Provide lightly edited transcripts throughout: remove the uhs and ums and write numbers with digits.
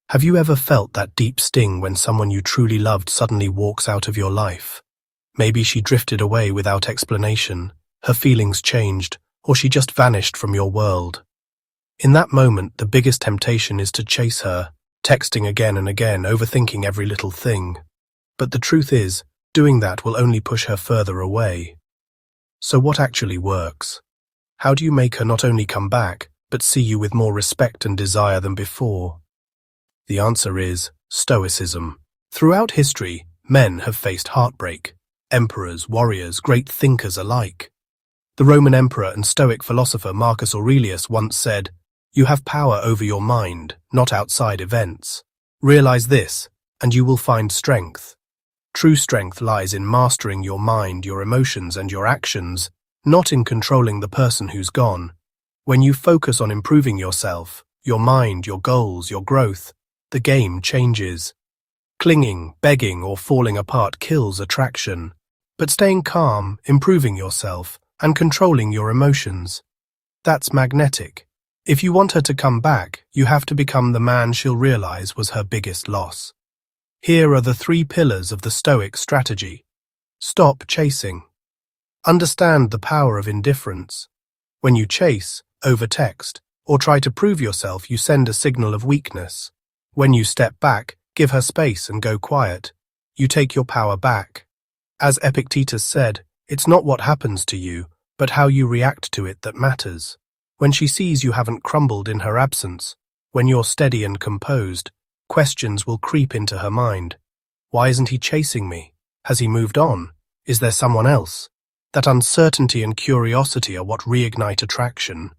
Have you ever felt that deep sting when someone you truly loved suddenly walks out of your life? Maybe she drifted away without explanation, her feelings changed, or she just vanished from your world. In that moment, the biggest temptation is to chase her, texting again and again, overthinking every little thing. But the truth is, doing that will only push her further away. So what actually works? How do you make her not only come back, but see you with more respect and desire than before? The answer is Stoicism. Throughout history, men have faced heartbreak. Emperors, warriors, great thinkers alike. The Roman emperor and Stoic philosopher Marcus Aurelius once said, "You have power over your mind, not outside events. Realize this, and you will find strength." True strength lies in mastering your mind, your emotions, and your actions, not in controlling the person who's gone. When you focus on improving yourself, your mind, your goals, your growth, the game changes. Clinging, begging, or falling apart kills attraction. But staying calm, improving yourself, and controlling your emotions, that's magnetic. If you want her to come back, you have to become the man she'll realize was her biggest loss. Here are the 3 pillars of the Stoic strategy. Stop chasing. Understand the power of indifference. When you chase, overtext, or try to prove yourself, you send a signal of weakness. When you step back, give her space and go quiet, you take your power back. As Epictetus said, it's not what happens to you, but how you react to it that matters. When she sees you haven't crumbled in her absence, when you're steady and composed, questions will creep into her mind. Why isn't he chasing me? Has he moved on? Is there someone else? That uncertainty and curiosity are what reignite attraction.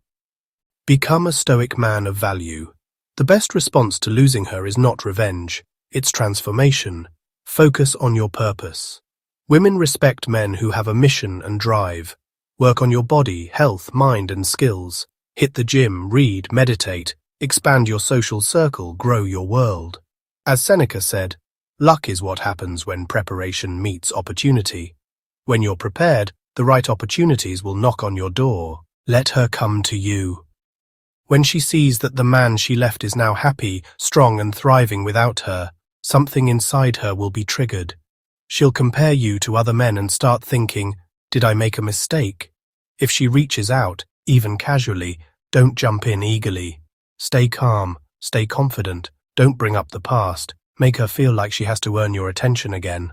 Become a Stoic man of value. The best response to losing her is not revenge, it's transformation. Focus on your purpose. Women respect men who have a mission and drive. Work on your body, health, mind, and skills. Hit the gym, read, meditate, expand your social circle, grow your world. As Seneca said, luck is what happens when preparation meets opportunity. When you're prepared, the right opportunities will knock on your door. Let her come to you. When she sees that the man she left is now happy, strong, and thriving without her, something inside her will be triggered. She'll compare you to other men and start thinking, did I make a mistake? If she reaches out, even casually, don't jump in eagerly. Stay calm, stay confident, don't bring up the past. Make her feel like she has to earn your attention again.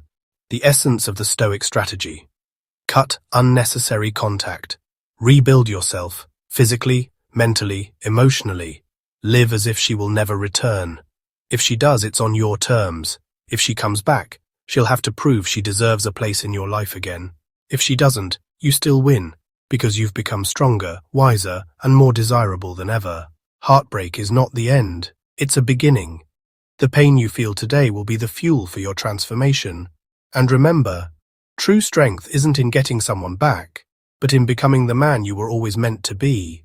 The essence of the Stoic strategy. Cut unnecessary contact. Rebuild yourself, physically, mentally, emotionally. Live as if she will never return. If she does, it's on your terms. If she comes back, she'll have to prove she deserves a place in your life again. If she doesn't, you still win, because you've become stronger, wiser, and more desirable than ever. Heartbreak is not the end, it's a beginning. The pain you feel today will be the fuel for your transformation. And remember, true strength isn't in getting someone back, but in becoming the man you were always meant to be.